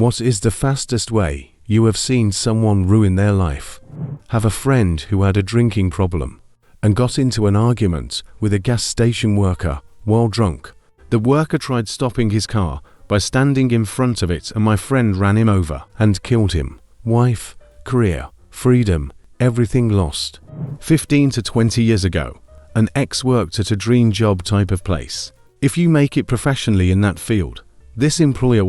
What is the fastest way you have seen someone ruin their life? Have a friend who had a drinking problem and got into an argument with a gas station worker while drunk. The worker tried stopping his car by standing in front of it, and my friend ran him over and killed him. Wife, career, freedom, everything lost. 15 to 20 years ago, an ex worked at a dream job type of place. If you make it professionally in that field, this employer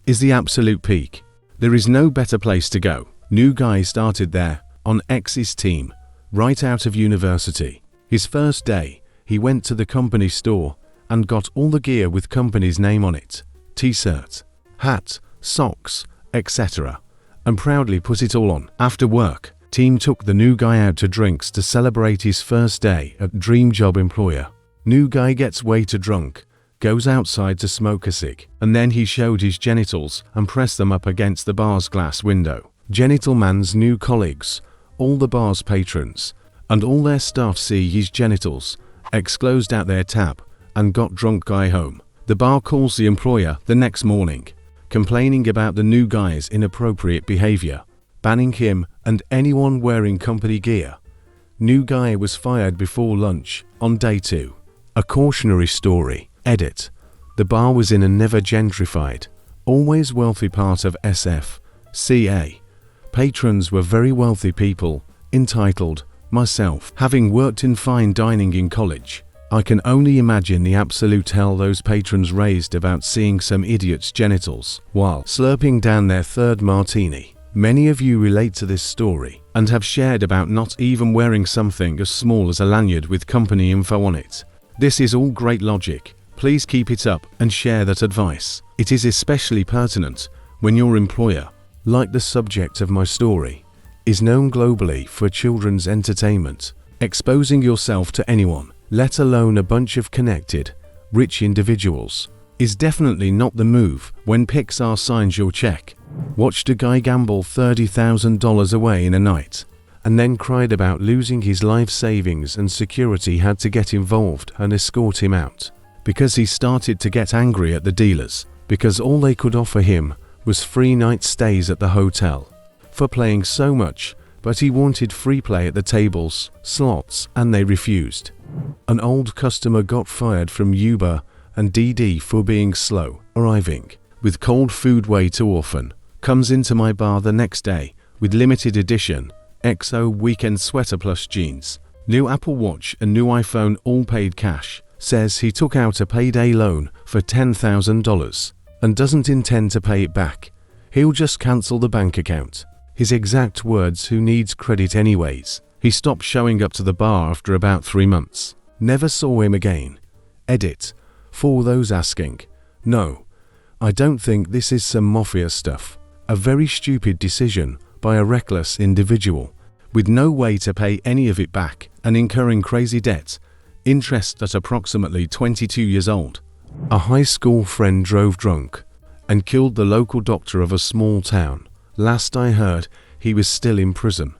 is the absolute peak. There is no better place to go. New guy started there on X's team right out of university. His first day, he went to the company store and got all the gear with company's name on it, t-shirt, hat, socks, etc., and proudly put it all on. After work, team took the new guy out to drinks to celebrate his first day at dream job employer. New guy gets way too drunk, goes outside to smoke a cig, and then he showed his genitals and pressed them up against the bar's glass window. Genital man's new colleagues, all the bar's patrons, and all their staff see his genitals, closed out their tab, and got drunk guy home. The bar calls the employer the next morning, complaining about the new guy's inappropriate behavior, banning him and anyone wearing company gear. New guy was fired before lunch on day 2. A cautionary story. Edit. The bar was in a never gentrified, always wealthy part of SF, CA. Patrons were very wealthy people, entitled, myself. Having worked in fine dining in college, I can only imagine the absolute hell those patrons raised about seeing some idiot's genitals while slurping down their third martini. Many of you relate to this story and have shared about not even wearing something as small as a lanyard with company info on it. This is all great logic. Please keep it up and share that advice. It is especially pertinent when your employer, like the subject of my story, is known globally for children's entertainment. Exposing yourself to anyone, let alone a bunch of connected, rich individuals, is definitely not the move when Pixar signs your check. Watched a guy gamble $30,000 away in a night, and then cried about losing his life savings, and security had to get involved and escort him out, because he started to get angry at the dealers, because all they could offer him was free night stays at the hotel for playing so much, but he wanted free play at the tables, slots, and they refused. An old customer got fired from Uber and DD for being slow arriving with cold food way too often. Comes into my bar the next day with limited edition XO weekend sweater plus jeans, new Apple Watch and new iPhone, all paid cash. Says he took out a payday loan for $10,000 and doesn't intend to pay it back. He'll just cancel the bank account. His exact words, who needs credit anyways. He stopped showing up to the bar after about 3 months. Never saw him again. Edit. For those asking, no, I don't think this is some mafia stuff. A very stupid decision by a reckless individual with no way to pay any of it back and incurring crazy debt, interest at approximately 22 years old. A high school friend drove drunk and killed the local doctor of a small town. Last I heard, he was still in prison.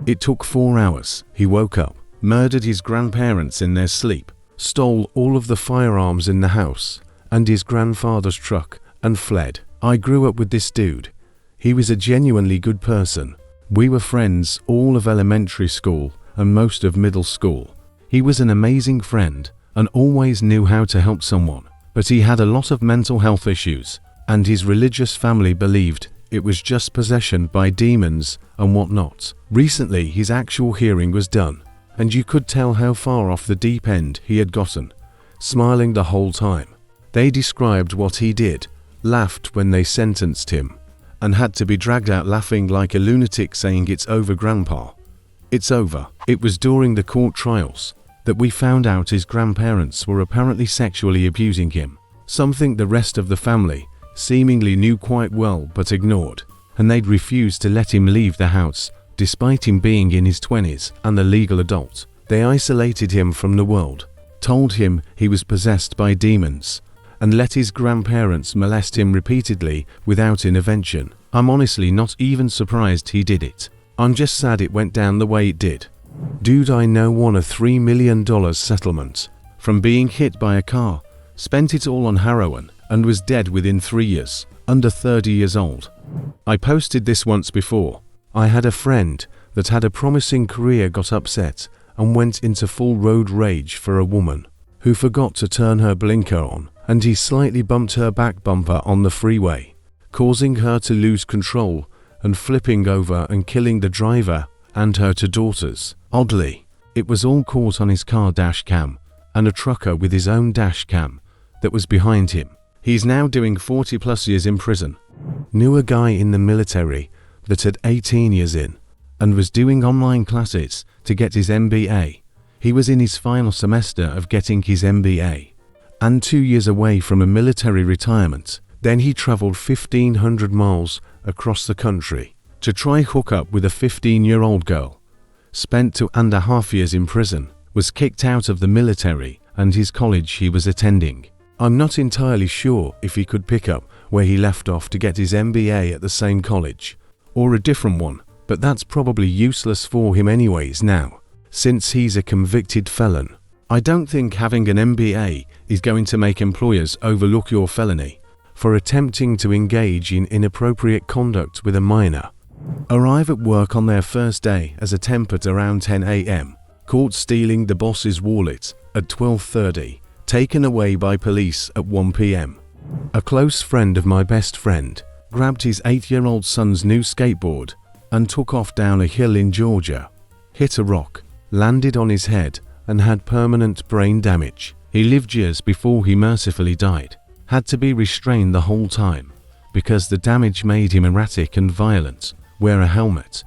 It took 4 hours. He woke up, murdered his grandparents in their sleep, stole all of the firearms in the house and his grandfather's truck, and fled. I grew up with this dude. He was a genuinely good person. We were friends all of elementary school and most of middle school. He was an amazing friend and always knew how to help someone, but he had a lot of mental health issues, and his religious family believed it was just possession by demons and whatnot. Recently his actual hearing was done, and you could tell how far off the deep end he had gotten, smiling the whole time. They described what he did, laughed when they sentenced him, and had to be dragged out laughing like a lunatic, saying, "It's over, Grandpa. It's over." It was during the court trials that we found out his grandparents were apparently sexually abusing him, something the rest of the family seemingly knew quite well but ignored, and they'd refused to let him leave the house despite him being in his 20s and a legal adult. They isolated him from the world, told him he was possessed by demons, and let his grandparents molest him repeatedly without intervention. I'm honestly not even surprised he did it. I'm just sad it went down the way it did. Dude I know won a $3 million settlement from being hit by a car, spent it all on heroin, and was dead within 3 years. under 30 years old. I posted this once before. I had a friend that had a promising career got upset and went into full road rage for a woman who forgot to turn her blinker on, and he slightly bumped her back bumper on the freeway, causing her to lose control and flipping over and killing the driver and her two daughters. Oddly, it was all caught on his car dash cam and a trucker with his own dash cam that was behind him. He's now doing 40+ years in prison. Knew a guy in the military that had 18 years in and was doing online classes to get his MBA. He was in his final semester of getting his MBA and 2 years away from a military retirement. Then he traveled 1,500 miles across the country to try hook up with a 15-year-old girl. Spent 2.5 years in prison, was kicked out of the military and his college he was attending. I'm not entirely sure if he could pick up where he left off to get his MBA at the same college or a different one, but that's probably useless for him anyways now, since he's a convicted felon. I don't think having an MBA is going to make employers overlook your felony for attempting to engage in inappropriate conduct with a minor. Arrive at work on their first day as a temp at around 10 a.m. Caught stealing the boss's wallet at 12:30. Taken away by police at 1 p.m. A close friend of my best friend grabbed his 8-year-old son's new skateboard and took off down a hill in Georgia. Hit a rock, landed on his head, and had permanent brain damage. He lived years before he mercifully died. Had to be restrained the whole time because the damage made him erratic and violent. Wear a helmet.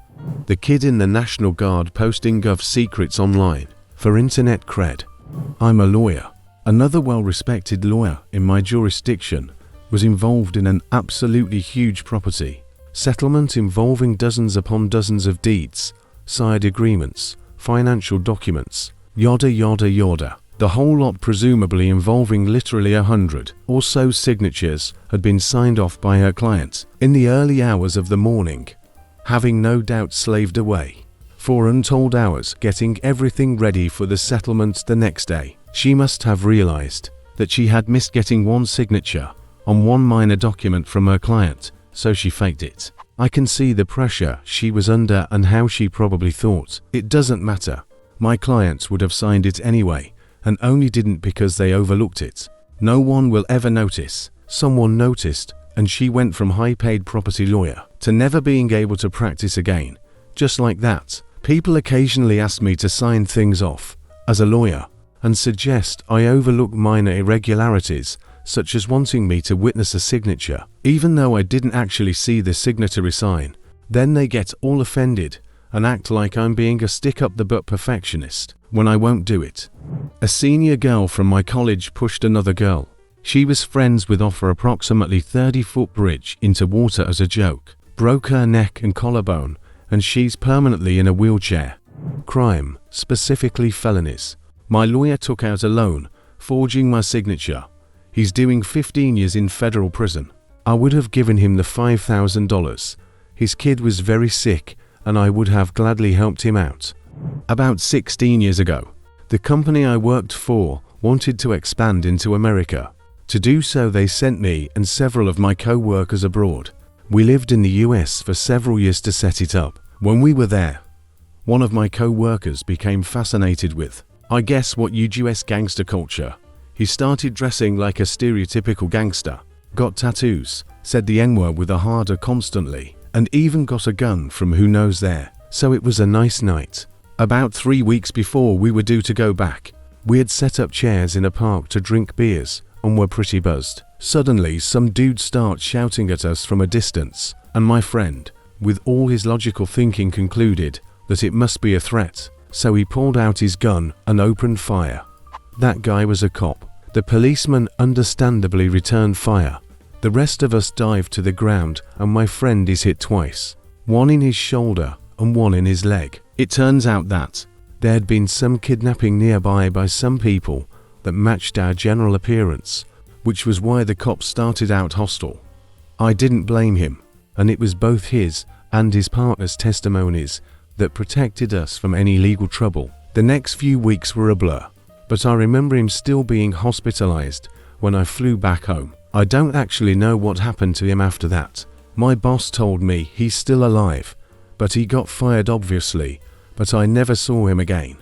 The kid in the National Guard posting gov secrets online for internet cred. I'm a lawyer. Another well-respected lawyer in my jurisdiction was involved in an absolutely huge property settlement involving dozens upon dozens of deeds, side agreements, financial documents, yada yada yada. The whole lot, presumably involving literally 100 or so signatures, had been signed off by her client in the early hours of the morning, having no doubt slaved away for untold hours getting everything ready for the settlement the next day. She must have realized that she had missed getting one signature on one minor document from her client, so she faked it. I can see the pressure she was under and how she probably thought, it doesn't matter, my clients would have signed it anyway, and only didn't because they overlooked it. No one will ever notice. Someone noticed, and she went from high-paid property lawyer to never being able to practice again. Just like that. People occasionally ask me to sign things off as a lawyer and suggest I overlook minor irregularities, such as wanting me to witness a signature, even though I didn't actually see the signatory sign. Then they get all offended and act like I'm being a stick-up-the-butt perfectionist when I won't do it. A senior girl from my college pushed another girl she was friends with off her approximately 30-foot bridge into water as a joke, broke her neck and collarbone, and she's permanently in a wheelchair. Crime, specifically felonies. My lawyer took out a loan, forging my signature. He's doing 15 years in federal prison. I would have given him the $5,000. His kid was very sick, and I would have gladly helped him out. About 16 years ago, the company I worked for wanted to expand into America. To do so, they sent me and several of my co-workers abroad. We lived in the US for several years to set it up. When we were there, one of my co-workers became fascinated with, I guess, what US gangster culture. He started dressing like a stereotypical gangster, got tattoos, said the N-word with a harder constantly, and even got a gun from who knows there. So it was a nice night. About 3 weeks before we were due to go back, we had set up chairs in a park to drink beers and were pretty buzzed. Suddenly, some dude starts shouting at us from a distance, and my friend, with all his logical thinking, concluded that it must be a threat. So he pulled out his gun and opened fire. That guy was a cop. The policeman understandably returned fire. The rest of us dived to the ground, and my friend is hit twice, one in his shoulder and one in his leg. It turns out that there had been some kidnapping nearby by some people that matched our general appearance, which was why the cops started out hostile. I didn't blame him, and it was both his and his partner's testimonies that protected us from any legal trouble. The next few weeks were a blur, but I remember him still being hospitalized when I flew back home. I don't actually know what happened to him after that. My boss told me he's still alive, but he got fired obviously, but I never saw him again.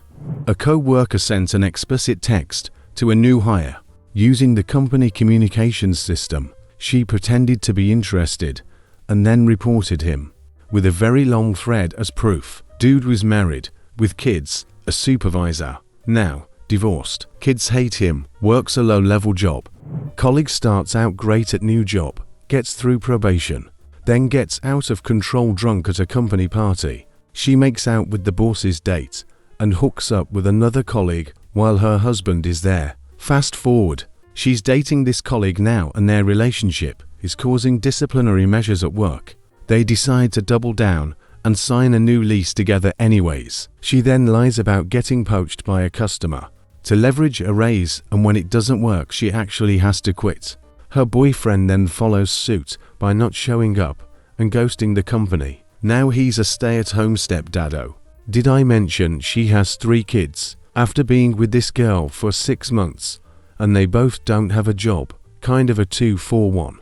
A co-worker sent an explicit text to a new hire. Using the company communications system, she pretended to be interested and then reported him, with a very long thread as proof. Dude was married, with kids, a supervisor, now divorced. Kids hate him, works a low-level job. Colleague starts out great at new job, gets through probation, then gets out of control drunk at a company party. She makes out with the boss's date and hooks up with another colleague while her husband is there. Fast forward, she's dating this colleague now and their relationship is causing disciplinary measures at work. They decide to double down and sign a new lease together anyways. She then lies about getting poached by a customer to leverage a raise, and when it doesn't work she actually has to quit. Her boyfriend then follows suit by not showing up and ghosting the company. Now he's a stay-at-home stepdaddo. Did I mention she has 3 kids? After being with this girl for 6 months, and they both don't have a job. Kind of a 2-for-1.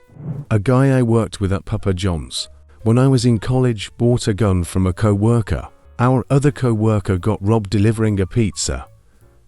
A guy I worked with at Papa John's when I was in college bought a gun from a co-worker. Our other co-worker got robbed delivering a pizza.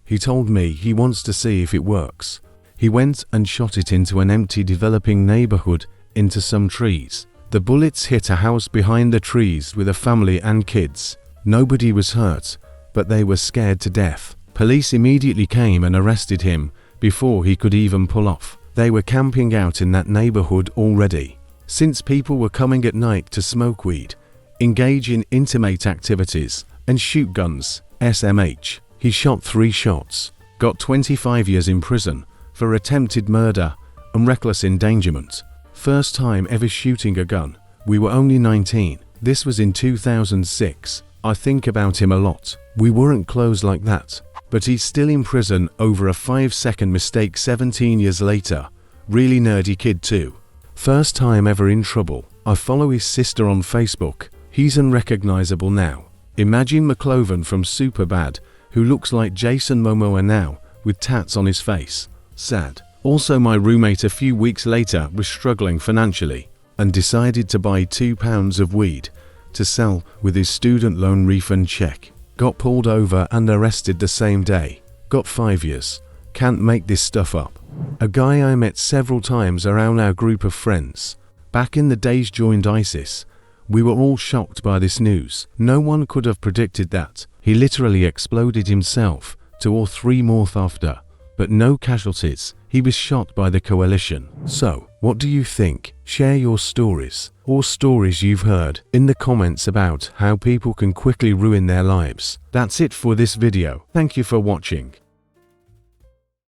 He told me he wants to see if it works. He went and shot it into an empty developing neighborhood into some trees. The bullets hit a house behind the trees with a family and kids. Nobody was hurt, but they were scared to death. Police immediately came and arrested him before he could even pull off. They were camping out in that neighborhood already. Since people were coming at night to smoke weed, engage in intimate activities, and shoot guns, SMH, he shot 3 shots, got 25 years in prison for attempted murder and reckless endangerment. First time ever shooting a gun. We were only 19. This was in 2006. I think about him a lot. We weren't close like that. But he's still in prison over a 5-second mistake 17 years later. Really nerdy kid too. First time ever in trouble. I follow his sister on Facebook. He's unrecognizable now. Imagine McLovin from Superbad, who looks like Jason Momoa now, with tats on his face. Sad. Also, my roommate a few weeks later was struggling financially and decided to buy 2 pounds of weed to sell with his student loan refund check. Got pulled over and arrested the same day. Got 5 years. Can't make this stuff up. A guy I met several times around our group of friends. Back in the days joined ISIS. We were all shocked by this news. No one could have predicted that. He literally exploded himself 2 or 3 months after. But no casualties. He was shot by the coalition. So, what do you think? Share your stories or stories you've heard in the comments about how people can quickly ruin their lives. That's it for this video. Thank you for watching.